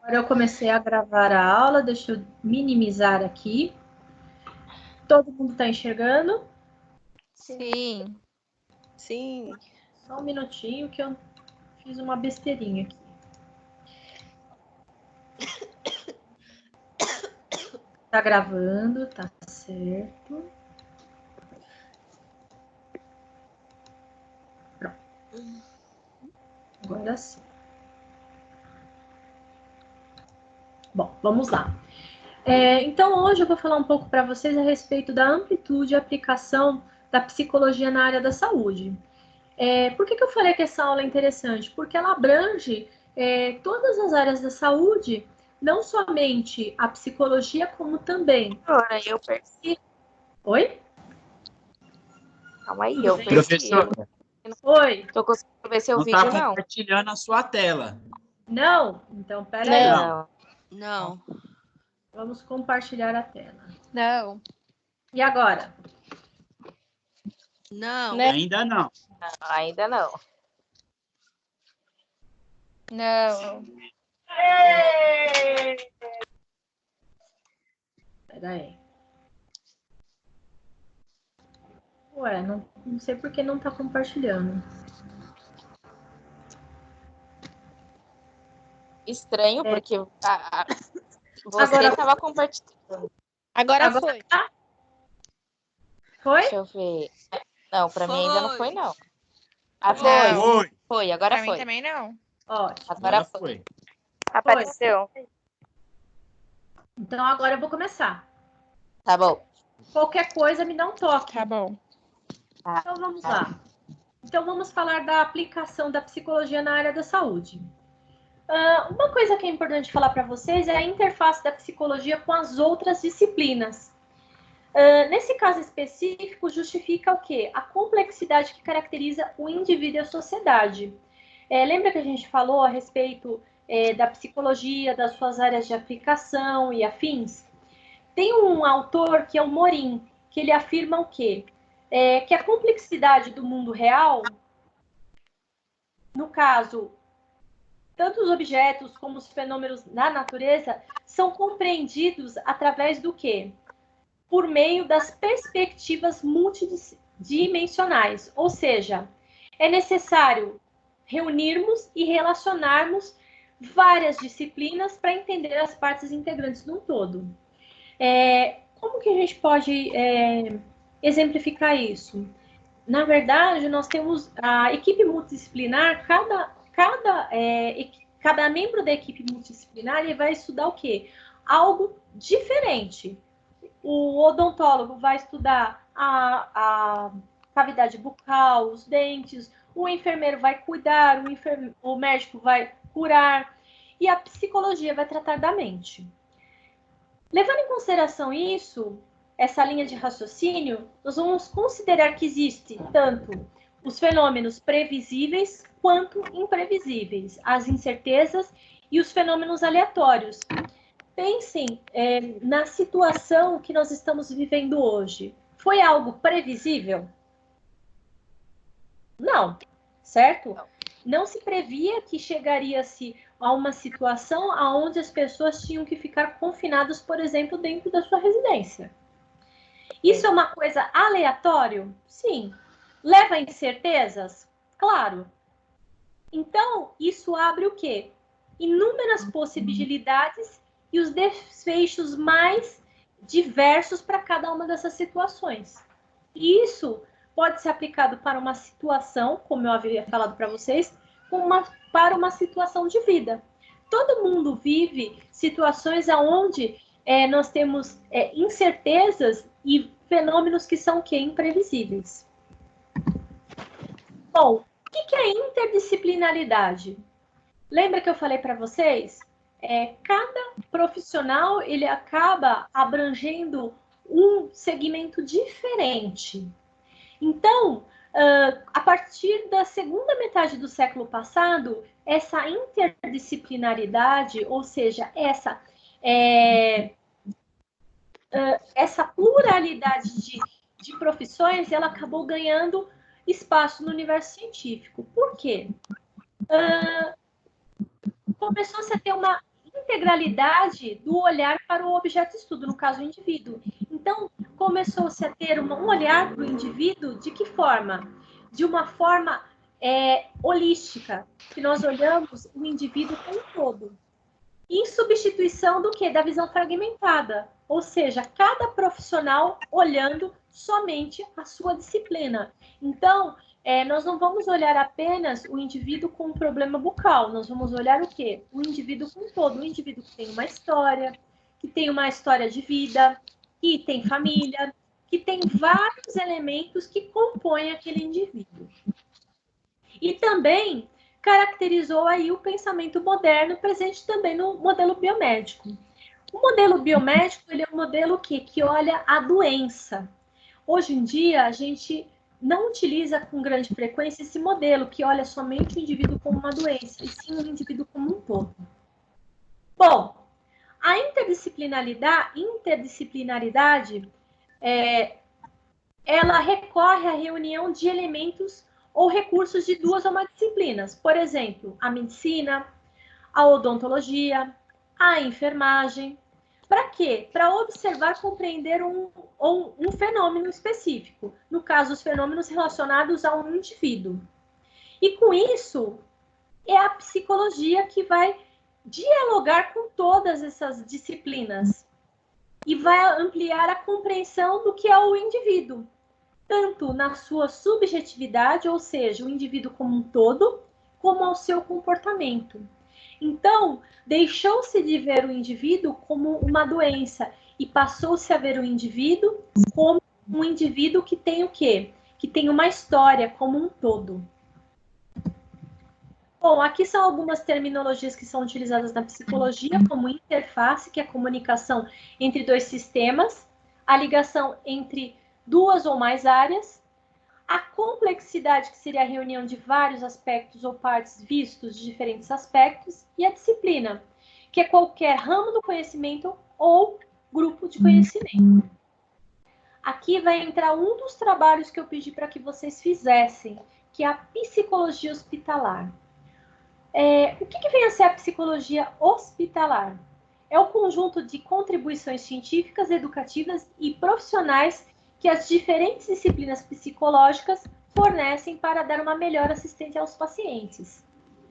Agora eu comecei a gravar a aula, deixa eu minimizar aqui. Todo mundo está enxergando? Sim. Sim. Só um minutinho que eu fiz uma besteirinha aqui. Tá gravando, tá certo. Pronto. Agora sim. Bom, vamos lá. Então, hoje eu vou falar um pouco para vocês a respeito da amplitude e aplicação da psicologia na área da saúde. Por que eu falei que essa aula é interessante? Porque ela abrange todas as áreas da saúde, não somente a psicologia, como também. Professora, eu percebi. Oi? Calma aí, Tudo eu bem? percebi. Professora. Oi? Tô conseguindo ver seu Não vídeo, está não. compartilhando a sua tela. Não? Então, peraí. Não. Não. Vamos compartilhar a tela. Não. E agora? Não. Né? Ainda não. Ainda não. Não. Peraí. Ué, não sei por que não está compartilhando. Estranho, porque você Agora- estava compartilhando. Agora foi. Tá? Foi? Deixa eu ver. Não, pra mim ainda não foi, não. Não. Foi. Foi, agora Pra foi. mim também não. Ótimo. Agora foi. Apareceu. Então, agora eu vou começar. Tá bom. Qualquer coisa, me dá um toque. Tá bom. Então, vamos lá. Então, vamos falar da aplicação da psicologia na área da saúde. Uma coisa que é importante falar para vocês é a interface da psicologia com as outras disciplinas. Nesse caso específico, justifica o quê? A complexidade que caracteriza o indivíduo e a sociedade. Lembra que a gente falou a respeito da psicologia, das suas áreas de aplicação e afins? Tem um autor que é o Morin, que ele afirma o quê? Que a complexidade do mundo real, no caso, tanto os objetos como os fenômenos na natureza, são compreendidos através do quê? Por meio das perspectivas multidimensionais, ou seja, é necessário reunirmos e relacionarmos várias disciplinas para entender as partes integrantes de um todo. Como que a gente pode exemplificar isso? Na verdade, nós temos a equipe multidisciplinar, cada membro da equipe multidisciplinar ele vai estudar o quê? Algo diferente. O odontólogo vai estudar a cavidade bucal, os dentes, o enfermeiro vai cuidar, o médico vai curar, e a psicologia vai tratar da mente. Levando em consideração isso, essa linha de raciocínio, nós vamos considerar que existe tanto os fenômenos previsíveis quanto imprevisíveis, as incertezas e os fenômenos aleatórios. Pensem na situação que nós estamos vivendo hoje. Foi algo previsível? Não, certo? Não se previa que chegaria-se a uma situação onde as pessoas tinham que ficar confinadas, por exemplo, dentro da sua residência. Isso é uma coisa aleatória? Sim. Leva a incertezas? Claro. Então, isso abre o quê? Inúmeras possibilidades e os desfechos mais diversos para cada uma dessas situações. E isso pode ser aplicado para uma situação, como eu havia falado para vocês, para uma situação de vida. Todo mundo vive situações onde nós temos incertezas e fenômenos que são imprevisíveis. Bom, o que é interdisciplinaridade? Lembra que eu falei para vocês? Cada profissional ele acaba abrangendo um segmento diferente. Então, a partir da segunda metade do século passado, essa interdisciplinaridade, ou seja, essa pluralidade de profissões, ela acabou ganhando espaço no universo científico. Por quê? Começou-se a ter uma integralidade do olhar para o objeto de estudo, no caso, o indivíduo. Então, começou-se a ter um olhar para o indivíduo de que forma? De uma forma holística, que nós olhamos o indivíduo como um todo. Em substituição do quê? Da visão fragmentada. Ou seja, cada profissional olhando somente a sua disciplina. Então, nós não vamos olhar apenas o indivíduo com um problema bucal. Nós vamos olhar o quê? O indivíduo como um todo. O indivíduo que tem uma história de vida, que tem família, que tem vários elementos que compõem aquele indivíduo. E também caracterizou aí o pensamento moderno, presente também no modelo biomédico. O modelo biomédico, ele é um modelo que olha a doença. Hoje em dia, a gente não utiliza com grande frequência esse modelo, que olha somente o indivíduo como uma doença, e sim o indivíduo como um todo. Bom, a interdisciplinaridade ela recorre à reunião de elementos ou recursos de duas ou mais disciplinas. Por exemplo, a medicina, a odontologia, a enfermagem. Para quê? Para observar, compreender um fenômeno específico. No caso, os fenômenos relacionados a um indivíduo. E com isso, é a psicologia que vai dialogar com todas essas disciplinas e vai ampliar a compreensão do que é o indivíduo, tanto na sua subjetividade, ou seja, o indivíduo como um todo, como ao seu comportamento. Então, deixou-se de ver o indivíduo como uma doença e passou-se a ver o indivíduo como um indivíduo que tem o quê? Que tem uma história como um todo. Bom, aqui são algumas terminologias que são utilizadas na psicologia, como interface, que é a comunicação entre dois sistemas, a ligação entre duas ou mais áreas, a complexidade, que seria a reunião de vários aspectos ou partes vistos de diferentes aspectos, e a disciplina, que é qualquer ramo do conhecimento ou grupo de conhecimento. Aqui vai entrar um dos trabalhos que eu pedi para que vocês fizessem, que é a psicologia hospitalar. O que vem a ser a psicologia hospitalar? É o conjunto de contribuições científicas, educativas e profissionais que as diferentes disciplinas psicológicas fornecem para dar uma melhor assistência aos pacientes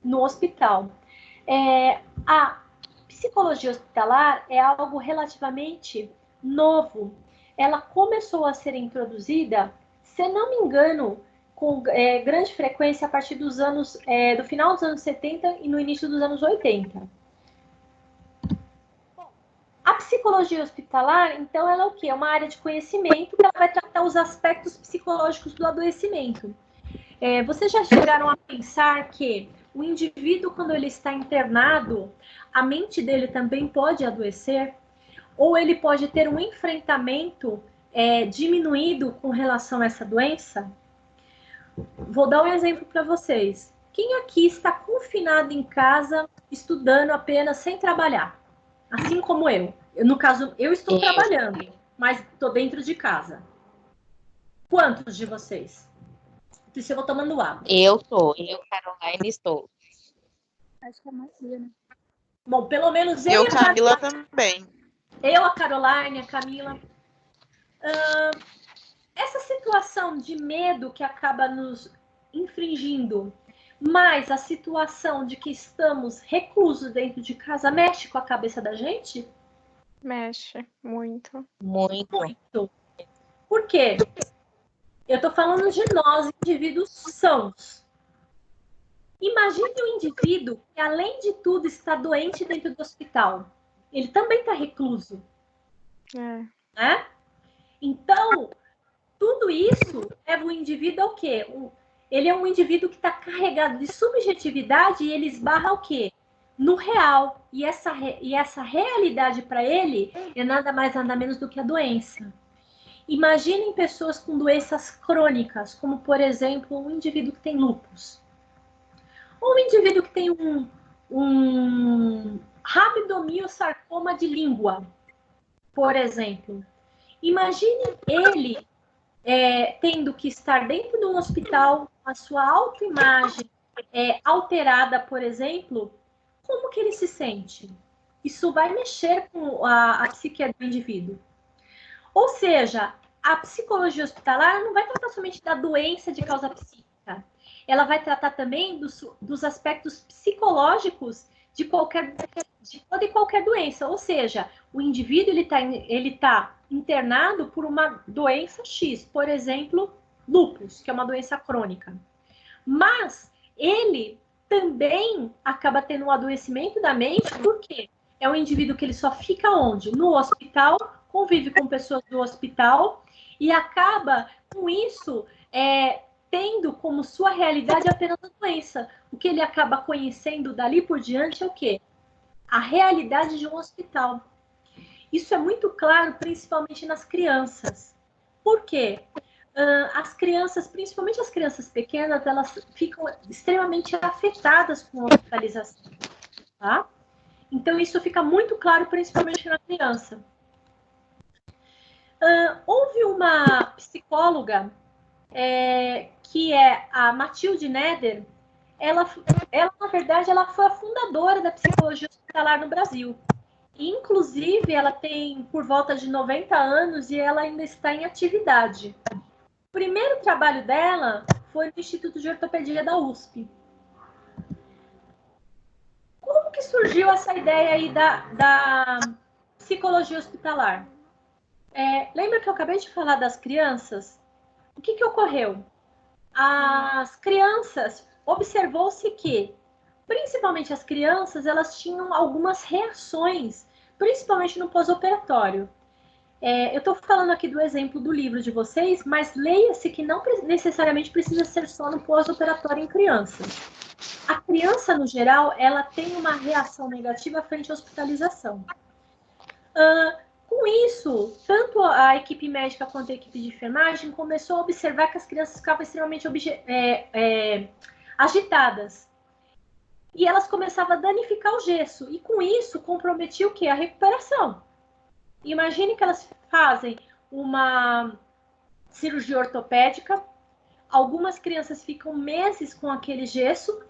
no hospital. A psicologia hospitalar é algo relativamente novo. Ela começou a ser introduzida, se não me engano, com grande frequência a partir dos anos, do final dos anos 70 e no início dos anos 80. A psicologia hospitalar, então, ela é o quê? É uma área de conhecimento que ela vai tratar os aspectos psicológicos do adoecimento. Vocês já chegaram a pensar que o indivíduo, quando ele está internado, a mente dele também pode adoecer? Ou ele pode ter um enfrentamento diminuído com relação a essa doença? Vou dar um exemplo para vocês. Quem aqui está confinado em casa, estudando apenas sem trabalhar? Assim como eu. No caso, eu estou trabalhando, mas estou dentro de casa. Quantos de vocês? Isso eu vou tomando água. Eu, Caroline, estou. Acho que é mais dia, né? Bom, pelo menos Eu, Camila, também. Eu, a Caroline, a Camila. Essa situação de medo que acaba nos infringindo, mais a situação de que estamos reclusos dentro de casa, mexe com a cabeça da gente? Mexe muito. Muito. Por quê? Eu estou falando de nós, indivíduos sãos. Imagine um indivíduo que, além de tudo, está doente dentro do hospital. Ele também está recluso. Né? Então, tudo isso leva o indivíduo ao quê? Ele é um indivíduo que está carregado de subjetividade e ele esbarra o quê? No real. E essa realidade para ele é nada mais, nada menos do que a doença. Imaginem pessoas com doenças crônicas, como, por exemplo, um indivíduo que tem lúpus. Ou um indivíduo que tem um rabdomiosarcoma de língua, por exemplo. Imagine ele tendo que estar dentro de um hospital, a sua autoimagem alterada, por exemplo, como que ele se sente? isso vai mexer com a psique do indivíduo. Ou seja, a psicologia hospitalar não vai tratar somente da doença de causa psíquica. Ela vai tratar também dos aspectos psicológicos de toda e qualquer doença. Ou seja, o indivíduo ele tá internado por uma doença X, por exemplo, lúpus, que é uma doença crônica. Mas ele também acaba tendo um adoecimento da mente, porque é um indivíduo que ele só fica onde? No hospital, convive com pessoas do hospital e acaba, com isso, tendo como sua realidade apenas a doença. O que ele acaba conhecendo dali por diante é o quê? A realidade de um hospital. Isso é muito claro, principalmente nas crianças. Por quê? As crianças, principalmente as crianças pequenas, elas ficam extremamente afetadas com a hospitalização, tá? Então, isso fica muito claro, principalmente na criança. Houve uma psicóloga, que é a Matilde Neder. Ela, na verdade, ela foi a fundadora da psicologia hospitalar no Brasil. Inclusive, ela tem por volta de 90 anos e ela ainda está em atividade. O primeiro trabalho dela foi no Instituto de Ortopedia da USP. Como que surgiu essa ideia aí da psicologia hospitalar? Lembra que eu acabei de falar das crianças? O que ocorreu? As crianças, observou-se que, principalmente as crianças, elas tinham algumas reações, principalmente no pós-operatório. Eu estou falando aqui do exemplo do livro de vocês, mas leia-se que não necessariamente precisa ser só no pós-operatório em crianças. A criança, no geral, ela tem uma reação negativa frente à hospitalização. Com isso, tanto a equipe médica quanto a equipe de enfermagem começou a observar que as crianças ficavam extremamente agitadas. E elas começavam a danificar o gesso. E com isso, comprometia o quê? A recuperação. Imagine que elas fazem uma cirurgia ortopédica, algumas crianças ficam meses com aquele gesso,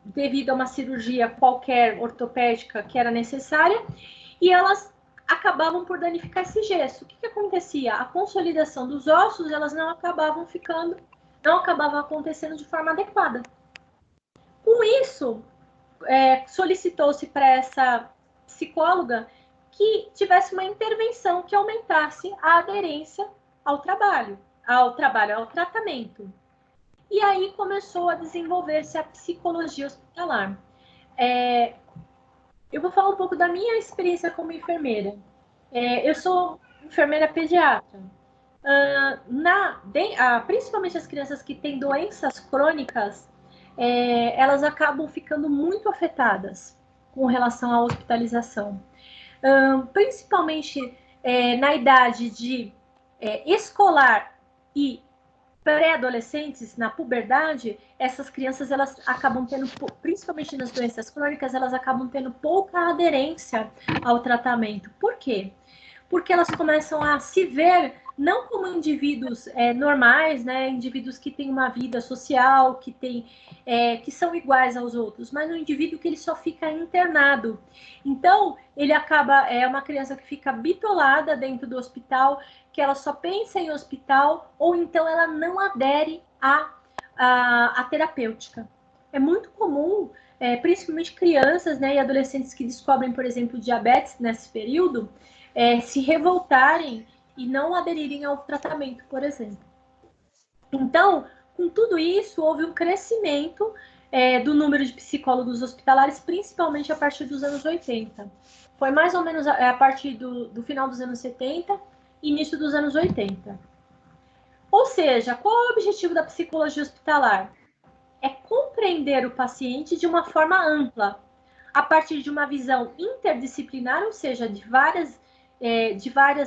devido a uma cirurgia qualquer ortopédica que era necessária, e elas acabavam por danificar esse gesso. O que acontecia? A consolidação dos ossos, elas não acabava acontecendo de forma adequada. Com isso, solicitou-se para essa psicóloga que tivesse uma intervenção que aumentasse a aderência ao tratamento. E aí começou a desenvolver-se a psicologia hospitalar. Eu vou falar um pouco da minha experiência como enfermeira. Eu sou enfermeira pediatra. Principalmente as crianças que têm doenças crônicas, elas acabam ficando muito afetadas com relação à hospitalização. Principalmente na idade de escolar e pré-adolescentes, na puberdade, essas crianças, elas acabam tendo, principalmente nas doenças crônicas, elas acabam tendo pouca aderência ao tratamento. Por quê? Porque elas começam a se ver não como indivíduos normais, né, indivíduos que têm uma vida social, que são iguais aos outros, mas um indivíduo que ele só fica internado. Então, ele acaba, uma criança que fica bitolada dentro do hospital, que ela só pensa em hospital, ou então ela não adere à terapêutica. É muito comum, principalmente crianças, né, e adolescentes que descobrem, por exemplo, diabetes nesse período, se revoltarem e não aderirem ao tratamento, por exemplo. Então, com tudo isso, houve um crescimento do número de psicólogos hospitalares, principalmente a partir dos anos 80. Foi mais ou menos a partir do final dos anos 70, início dos anos 80. Ou seja, qual é o objetivo da psicologia hospitalar? É compreender o paciente de uma forma ampla, a partir de uma visão interdisciplinar, ou seja, de várias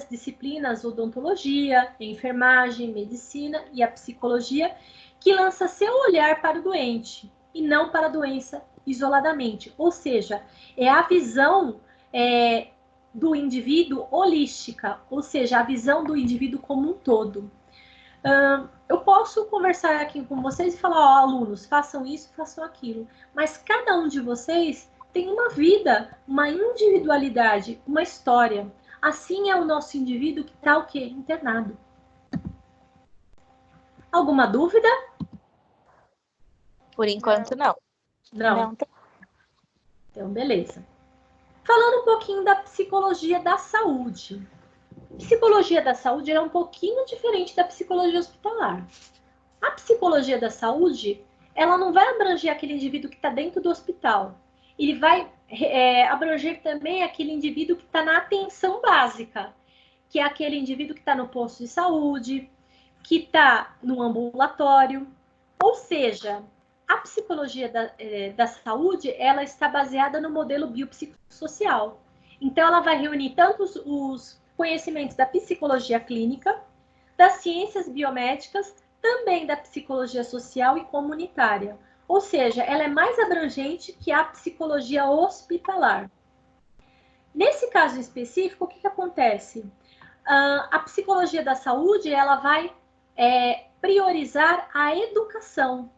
disciplinas, odontologia, enfermagem, medicina e a psicologia, que lança seu olhar para o doente e não para a doença isoladamente. Ou seja, é a visão do indivíduo holística, ou seja, a visão do indivíduo como um todo. Eu posso conversar aqui com vocês e falar, alunos, façam isso, façam aquilo, mas cada um de vocês tem uma vida, uma individualidade, uma história. Assim é o nosso indivíduo que está o quê? Internado. Alguma dúvida? Por enquanto, não. Não. Então, beleza. Falando um pouquinho da psicologia da saúde. Psicologia da saúde é um pouquinho diferente da psicologia hospitalar. A psicologia da saúde, ela não vai abranger aquele indivíduo que está dentro do hospital. Ele vai abranger também aquele indivíduo que está na atenção básica, que é aquele indivíduo que está no posto de saúde, que está no ambulatório. Ou seja, a psicologia da saúde, ela está baseada no modelo biopsicossocial. Então, ela vai reunir tanto os conhecimentos da psicologia clínica, das ciências biomédicas, também da psicologia social e comunitária. Ou seja, ela é mais abrangente que a psicologia hospitalar. Nesse caso específico, o que acontece? A psicologia da saúde, ela vai priorizar a educação.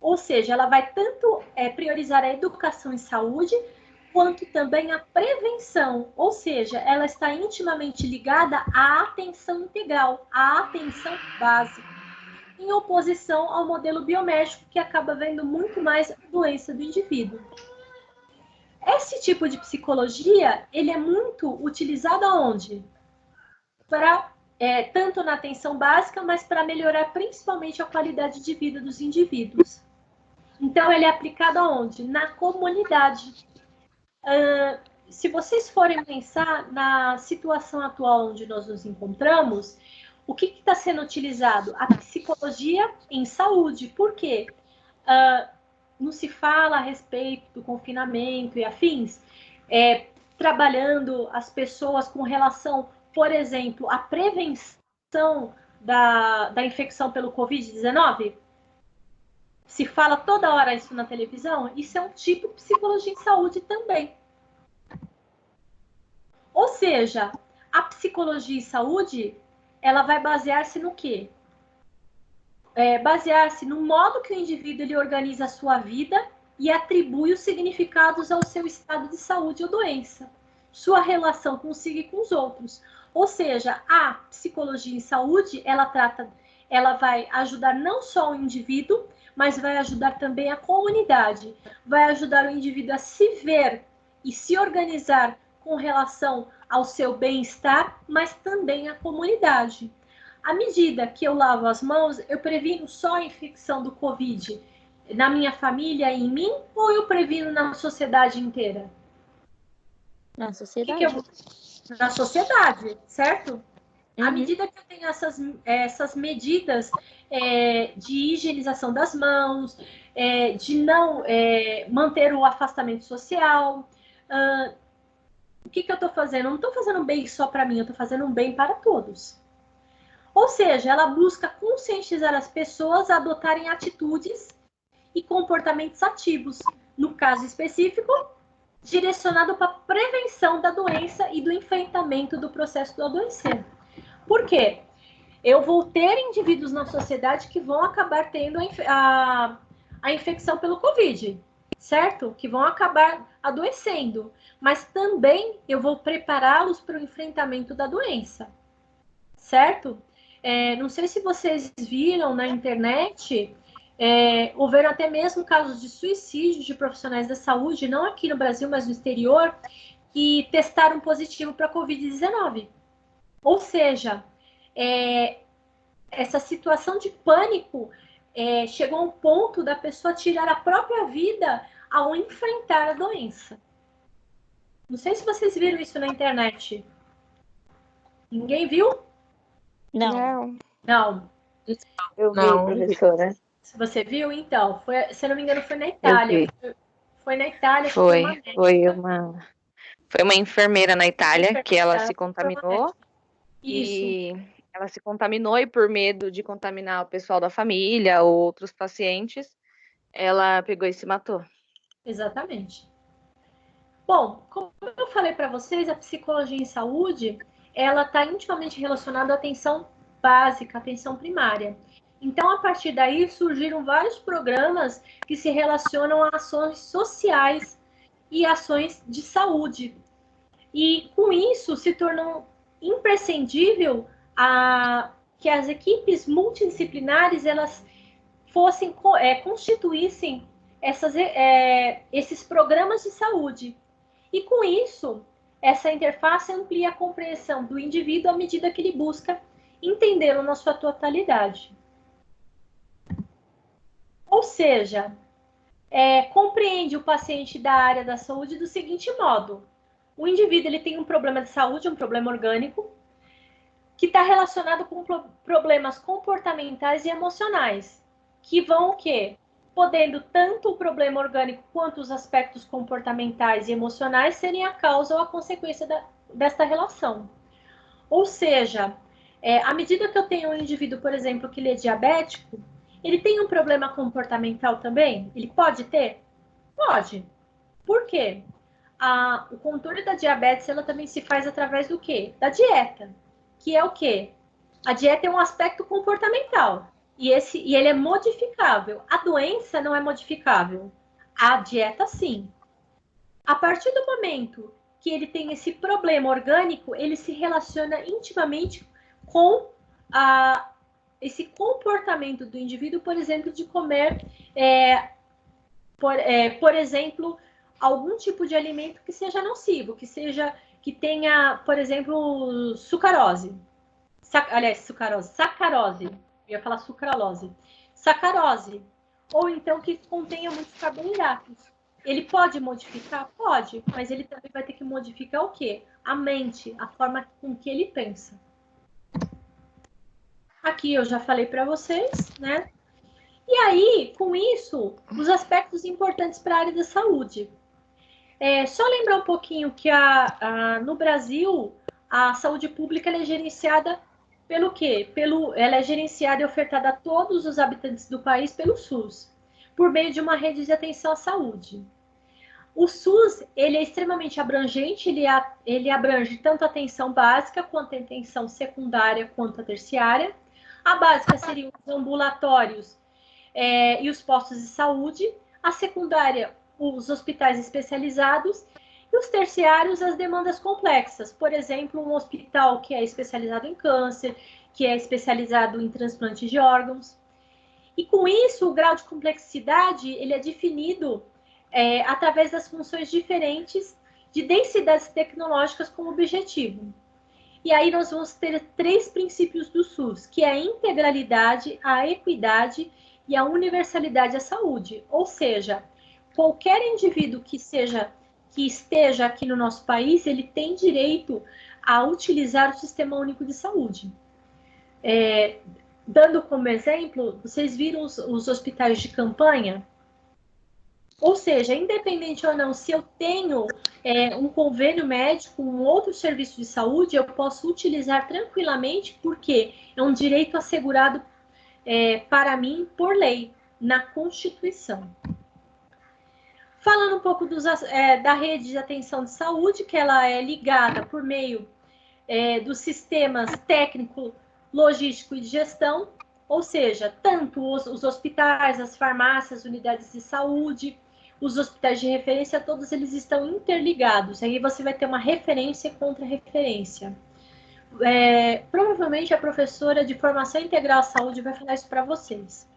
Ou seja, ela vai tanto priorizar a educação em saúde, quanto também a prevenção. Ou seja, ela está intimamente ligada à atenção integral, à atenção básica, em oposição ao modelo biomédico, que acaba vendo muito mais a doença do indivíduo. Esse tipo de psicologia, ele é muito utilizado aonde? Tanto na atenção básica, mas para melhorar principalmente a qualidade de vida dos indivíduos. Então, ele é aplicado aonde? Na comunidade. Se vocês forem pensar na situação atual onde nós nos encontramos, o que está sendo utilizado? A psicologia em saúde. Por quê? Não se fala a respeito do confinamento e afins, trabalhando as pessoas com relação, por exemplo, à prevenção da infecção pelo Covid-19? Se fala toda hora isso na televisão, isso é um tipo de psicologia em saúde também. Ou seja, a psicologia em saúde, ela vai basear-se no quê? Basear-se no modo que o indivíduo ele organiza a sua vida e atribui os significados ao seu estado de saúde ou doença, sua relação consigo e com os outros. Ou seja, a psicologia em saúde, ela vai ajudar não só o indivíduo, mas vai ajudar também a comunidade, vai ajudar o indivíduo a se ver e se organizar com relação ao seu bem-estar, mas também a comunidade. À medida que eu lavo as mãos, eu previno só a infecção do Covid na minha família e em mim, ou eu previno na sociedade inteira? Na sociedade. Na sociedade, certo? À medida que eu tenho essas medidas de higienização das mãos, de não manter o afastamento social, o que eu estou fazendo? Eu não estou fazendo um bem só para mim, eu estou fazendo um bem para todos. Ou seja, ela busca conscientizar as pessoas a adotarem atitudes e comportamentos ativos. No caso específico, direcionado para a prevenção da doença e do enfrentamento do processo do adoecer. Por quê? Eu vou ter indivíduos na sociedade que vão acabar tendo a infecção pelo Covid, certo? Que vão acabar adoecendo. Mas também eu vou prepará-los para o enfrentamento da doença, certo? Não sei se vocês viram na internet, houveram até mesmo casos de suicídio de profissionais da saúde, não aqui no Brasil, mas no exterior, que testaram positivo para a Covid-19. Ou seja, essa situação de pânico chegou a um ponto da pessoa tirar a própria vida ao enfrentar a doença. Não sei se vocês viram isso na internet. Ninguém viu? Não. Não. Eu vi, Não. professora. Se você viu, então, se eu não me engano, foi na Itália. Foi na Itália. Foi uma enfermeira na Itália que ela se contaminou. Isso. E ela se contaminou e por medo de contaminar o pessoal da família ou outros pacientes, ela pegou e se matou. Exatamente. Bom, como eu falei para vocês, a psicologia em saúde, ela está intimamente relacionada à atenção básica, à atenção primária. Então, a partir daí, surgiram vários programas que se relacionam a ações sociais e ações de saúde. E com isso se tornou imprescindível que as equipes multidisciplinares elas constituíssem esses programas de saúde. E com isso, essa interface amplia a compreensão do indivíduo à medida que ele busca entendê-lo na sua totalidade. Ou seja, compreende o paciente da área da saúde do seguinte modo: o indivíduo ele tem um problema de saúde, um problema orgânico, que está relacionado com problemas comportamentais e emocionais, que vão o quê? Podendo tanto o problema orgânico quanto os aspectos comportamentais e emocionais serem a causa ou a consequência desta relação. Ou seja, à medida que eu tenho um indivíduo, por exemplo, que ele é diabético, ele tem um problema comportamental também? Ele pode ter? Pode. Por quê? O controle da diabetes, ela também se faz através do quê? Da dieta. Que é o quê? A dieta é um aspecto comportamental. E ele é modificável. A doença não é modificável. A dieta, sim. A partir do momento que ele tem esse problema orgânico, ele se relaciona intimamente com esse comportamento do indivíduo, por exemplo, de comer, por exemplo, algum tipo de alimento que seja nocivo, que tenha, por exemplo, sacarose. Eu ia falar sucralose. Sacarose. Ou então que contenha muitos carboidratos. Ele pode modificar? Pode, mas ele também vai ter que modificar o quê? A mente, a forma com que ele pensa. Aqui eu já falei para vocês, né? E aí, com isso, os aspectos importantes para a área da saúde. Só lembrar um pouquinho que no Brasil, a saúde pública ela é gerenciada pelo quê? Ela é gerenciada e ofertada a todos os habitantes do país pelo SUS, por meio de uma rede de atenção à saúde. O SUS ele é extremamente abrangente, ele abrange tanto a atenção básica, quanto a atenção secundária, quanto a terciária. A básica seriam os ambulatórios e os postos de saúde. A secundária, os hospitais especializados. E os terciários, as demandas complexas. Por exemplo, um hospital que é especializado em câncer, que é especializado em transplante de órgãos. E com isso, o grau de complexidade ele é definido através das funções diferentes de densidades tecnológicas como objetivo. E aí nós vamos ter 3 princípios do SUS, que é a integralidade, a equidade e a universalidade à saúde. Ou seja, qualquer indivíduo que esteja aqui no nosso país, ele tem direito a utilizar o Sistema Único de Saúde. Dando como exemplo, vocês viram os hospitais de campanha? Ou seja, independente ou não, se eu tenho um convênio médico, um outro serviço de saúde, eu posso utilizar tranquilamente, porque é um direito assegurado para mim por lei, na Constituição. Falando um pouco da rede de atenção de saúde, que ela é ligada por meio dos sistemas técnico, logístico e de gestão, ou seja, tanto os hospitais, as farmácias, unidades de saúde, os hospitais de referência, todos eles estão interligados. Aí você vai ter uma referência contra referência. Provavelmente a professora de formação integral à saúde vai falar isso para vocês.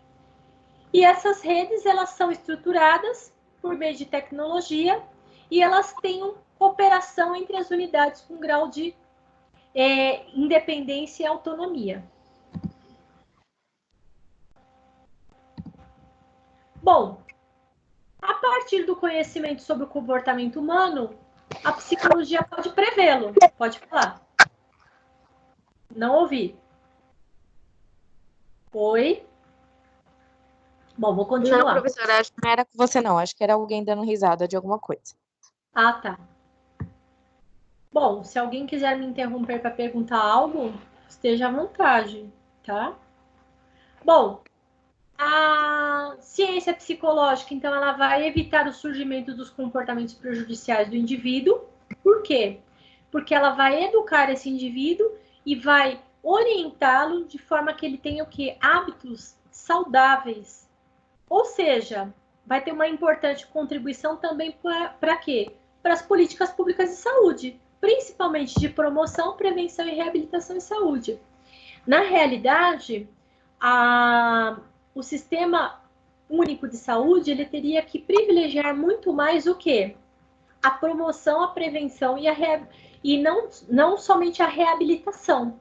E essas redes, elas são estruturadas por meio de tecnologia e elas têm cooperação entre as unidades com grau de independência e autonomia. Bom, a partir do conhecimento sobre o comportamento humano, a psicologia pode prevê-lo. Pode falar. Não ouvi. Oi? Bom, vou continuar. Não, professora, acho que não era com você, não. Acho que era alguém dando risada de alguma coisa. Ah, tá. Bom, se alguém quiser me interromper para perguntar algo, esteja à vontade, tá? Bom, a ciência psicológica, então, ela vai evitar o surgimento dos comportamentos prejudiciais do indivíduo. Por quê? Porque ela vai educar esse indivíduo e vai orientá-lo de forma que ele tenha o quê? Hábitos saudáveis. Ou seja, vai ter uma importante contribuição também para quê? Para as políticas públicas de saúde, principalmente de promoção, prevenção e reabilitação em saúde. Na realidade, o Sistema Único de Saúde, ele teria que privilegiar muito mais o quê? A promoção, a prevenção e não somente a reabilitação.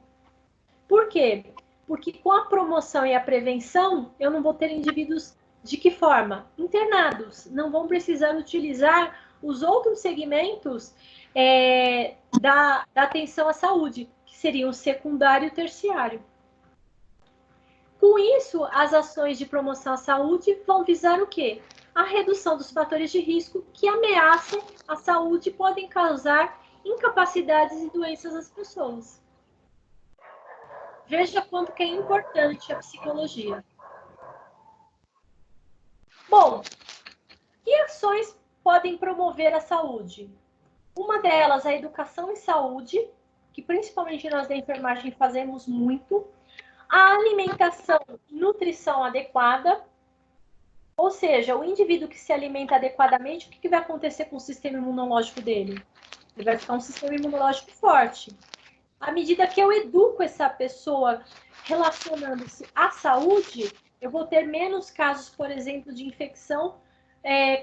Por quê? Porque com a promoção e a prevenção, eu não vou ter indivíduos de que forma? Internados. Não vão precisar utilizar os outros segmentos da atenção à saúde, que seriam o secundário e o terciário. Com isso, as ações de promoção à saúde vão visar o quê? A redução dos fatores de risco que ameaçam a saúde e podem causar incapacidades e doenças às pessoas. Veja quanto que é importante a psicologia. Bom, que ações podem promover a saúde? Uma delas, a educação em saúde, que principalmente nós da enfermagem fazemos muito. A alimentação e nutrição adequada, ou seja, o indivíduo que se alimenta adequadamente, o que vai acontecer com o sistema imunológico dele? Ele vai ficar um sistema imunológico forte. À medida que eu educo essa pessoa relacionando-se à saúde, eu vou ter menos casos, por exemplo, de infecção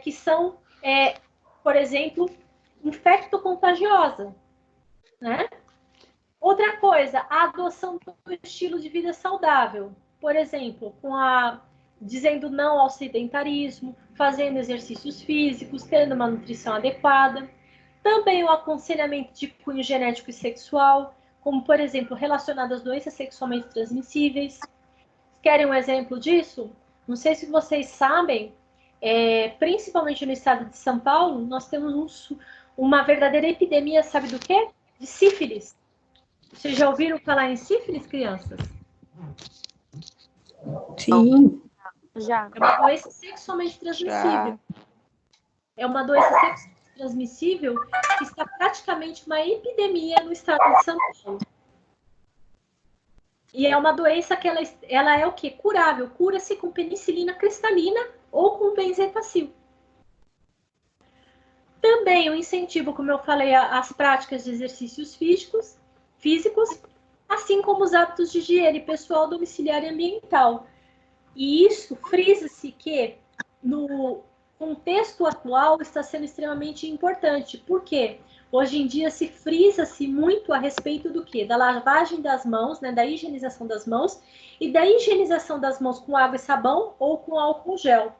que são, por exemplo, infecto-contagiosa, né? Outra coisa, a adoção do estilo de vida saudável. Por exemplo, dizendo não ao sedentarismo, fazendo exercícios físicos, tendo uma nutrição adequada. Também o aconselhamento de cunho genético e sexual, como, por exemplo, relacionado às doenças sexualmente transmissíveis. Querem um exemplo disso? Não sei se vocês sabem, principalmente no estado de São Paulo, nós temos uma verdadeira epidemia, sabe do quê? De sífilis. Vocês já ouviram falar em sífilis, crianças? Sim. Já. É uma doença sexualmente transmissível. É uma doença sexualmente transmissível que está praticamente uma epidemia no estado de São Paulo. E é uma doença que ela é o quê? Curável. Cura-se com penicilina cristalina ou com benzetacil. Também o incentivo, como eu falei, às práticas de exercícios físicos, assim como os hábitos de higiene pessoal, domiciliar e ambiental. E isso frisa-se que, no contexto atual, está sendo extremamente importante. Por quê? Hoje em dia se frisa-se muito a respeito do quê? Da lavagem das mãos, né, da higienização das mãos, e da higienização das mãos com água e sabão ou com álcool gel.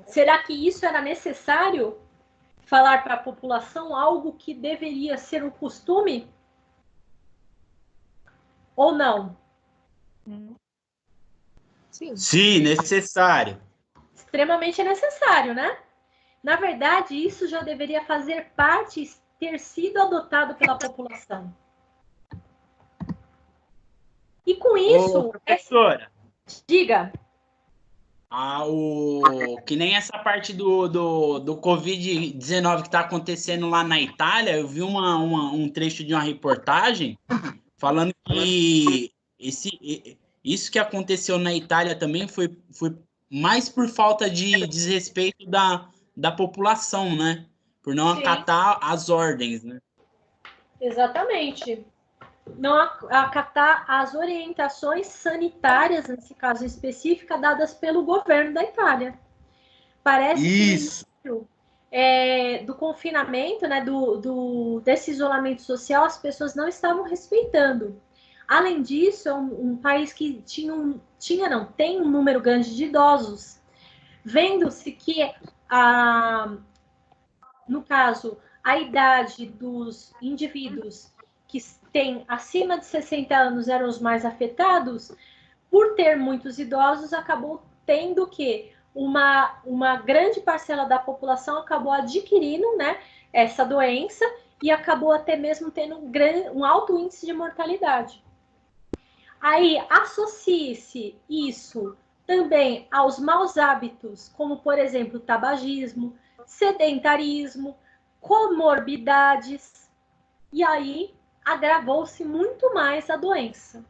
Será que isso era necessário? Falar para a população algo que deveria ser um costume? Ou não? Sim, necessário. Extremamente necessário, né? Na verdade, isso já deveria fazer parte, ter sido adotado pela população. E com isso... Professora. Diga. Que nem essa parte do Covid-19 que está acontecendo lá na Itália, eu vi um trecho de uma reportagem falando que isso que aconteceu na Itália também foi mais por falta de desrespeito da população, né? Por não acatar as ordens, né? Exatamente. Não acatar as orientações sanitárias, nesse caso específico, dadas pelo governo da Itália. Parece isso. Que no início do confinamento, né, desse isolamento social, as pessoas não estavam respeitando. Além disso, é um país que tem um número grande de idosos. Vendo-se que, no caso, a idade dos indivíduos que têm acima de 60 anos eram os mais afetados, por ter muitos idosos, acabou tendo que uma grande parcela da população acabou adquirindo, né, essa doença e acabou até mesmo tendo um alto índice de mortalidade. Aí, associe-se isso também aos maus hábitos, como, por exemplo, tabagismo, sedentarismo, comorbidades, e aí agravou-se muito mais a doença.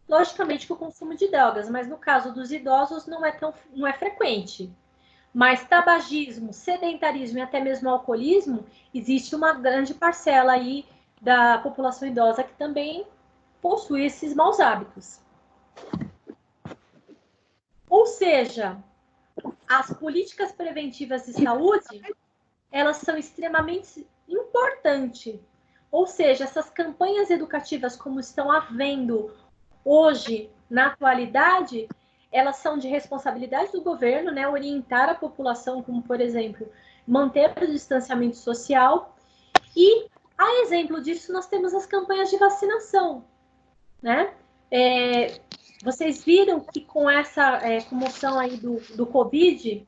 logicamente que o consumo de drogas, mas no caso dos idosos não é frequente. Mas tabagismo, sedentarismo e até mesmo alcoolismo, existe uma grande parcela aí da população idosa que também possui esses maus hábitos. Ou seja, as políticas preventivas de saúde, elas são extremamente importantes. Ou seja, essas campanhas educativas, como estão havendo hoje, na atualidade, elas são de responsabilidade do governo, né? Orientar a população, como, por exemplo, manter o distanciamento social. E, a exemplo disso, nós temos as campanhas de vacinação, né? Vocês viram que com essa comoção aí do Covid,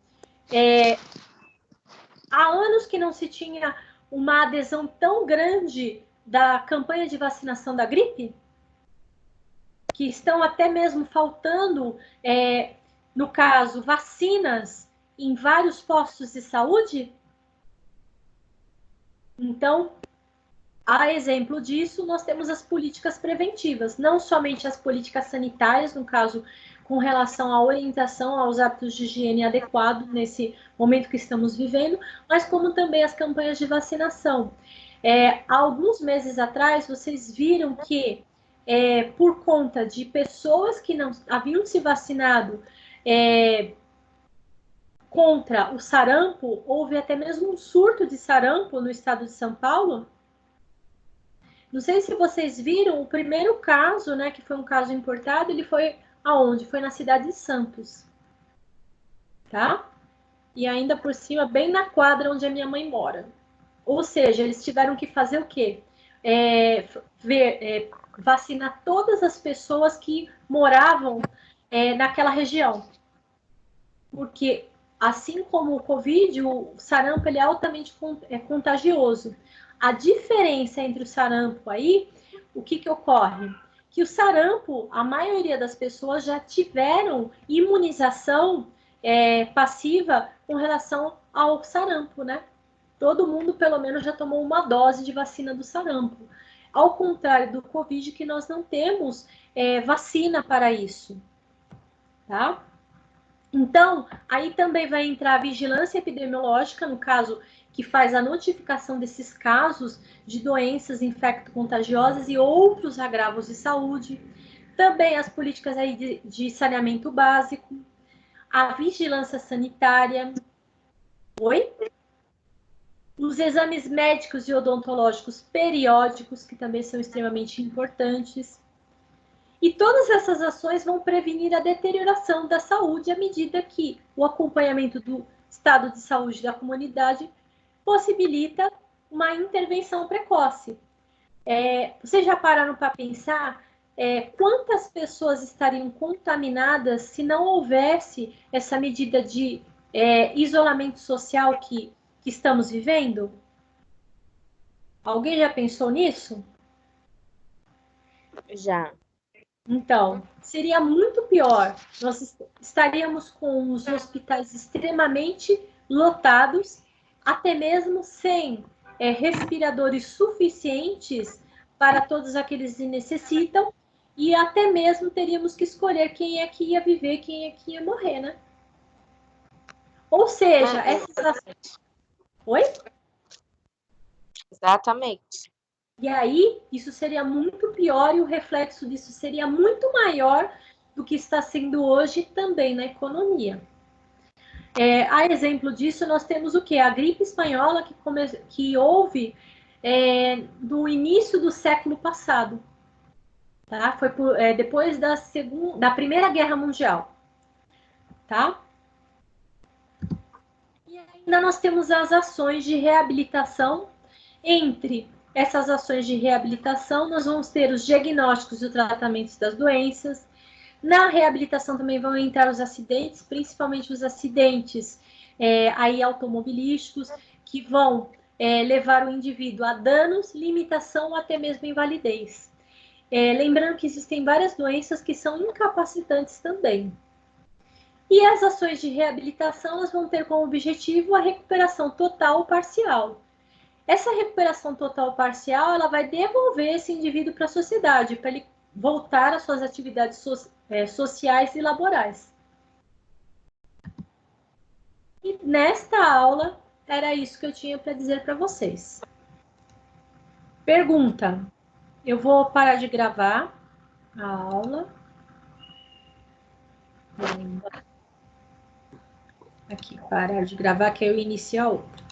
há anos que não se tinha uma adesão tão grande da campanha de vacinação da gripe, que estão até mesmo faltando, no caso, vacinas em vários postos de saúde. Então, a exemplo disso, nós temos as políticas preventivas, não somente as políticas sanitárias, no caso, com relação à orientação aos hábitos de higiene adequados nesse momento que estamos vivendo, mas como também as campanhas de vacinação. Há alguns meses atrás, vocês viram que, por conta de pessoas que não haviam se vacinado contra o sarampo, houve até mesmo um surto de sarampo no estado de São Paulo. Não sei se vocês viram, o primeiro caso, né, que foi um caso importado, ele foi aonde? Foi na cidade de Santos. Tá? E ainda por cima, bem na quadra onde a minha mãe mora. Ou seja, eles tiveram que fazer o quê? Vacinar todas as pessoas que moravam naquela região. Porque, assim como o Covid, o sarampo ele é altamente contagioso. A diferença entre o sarampo aí, o que ocorre? Que o sarampo, a maioria das pessoas já tiveram imunização passiva com relação ao sarampo, né? Todo mundo, pelo menos, já tomou uma dose de vacina do sarampo. Ao contrário do Covid, que nós não temos vacina para isso, tá? Então, aí também vai entrar a vigilância epidemiológica, no caso, que faz a notificação desses casos de doenças infecto-contagiosas e outros agravos de saúde. Também as políticas aí de saneamento básico, a vigilância sanitária. Oi? Os exames médicos e odontológicos periódicos, que também são extremamente importantes. E todas essas ações vão prevenir a deterioração da saúde à medida que o acompanhamento do estado de saúde da comunidade possibilita uma intervenção precoce. Vocês já pararam para pensar quantas pessoas estariam contaminadas se não houvesse essa medida de isolamento social que estamos vivendo? Alguém já pensou nisso? Já. Então, seria muito pior. Nós estaríamos com os hospitais extremamente lotados, até mesmo sem respiradores suficientes para todos aqueles que necessitam, e até mesmo teríamos que escolher quem é que ia viver, quem é que ia morrer, né? Ou seja, essas ações... Oi? Exatamente. E aí, isso seria muito pior e o reflexo disso seria muito maior do que está sendo hoje também na economia. A exemplo disso, nós temos o quê? A gripe espanhola que houve no início do século passado. Tá? Foi depois da Primeira Guerra Mundial. Tá? E ainda nós temos as ações de reabilitação. Entre essas ações de reabilitação, nós vamos ter os diagnósticos e os tratamentos das doenças. Na reabilitação também vão entrar os acidentes, principalmente os acidentes aí automobilísticos, que vão levar o indivíduo a danos, limitação ou até mesmo invalidez. Lembrando que existem várias doenças que são incapacitantes também. E as ações de reabilitação elas vão ter como objetivo a recuperação total ou parcial. Essa recuperação total ou parcial ela vai devolver esse indivíduo para a sociedade, para ele voltar às suas atividades sociais e laborais. E nesta aula, era isso que eu tinha para dizer para vocês. Pergunta. Eu vou parar de gravar a aula. Aqui, parar de gravar, que eu inicio a outra.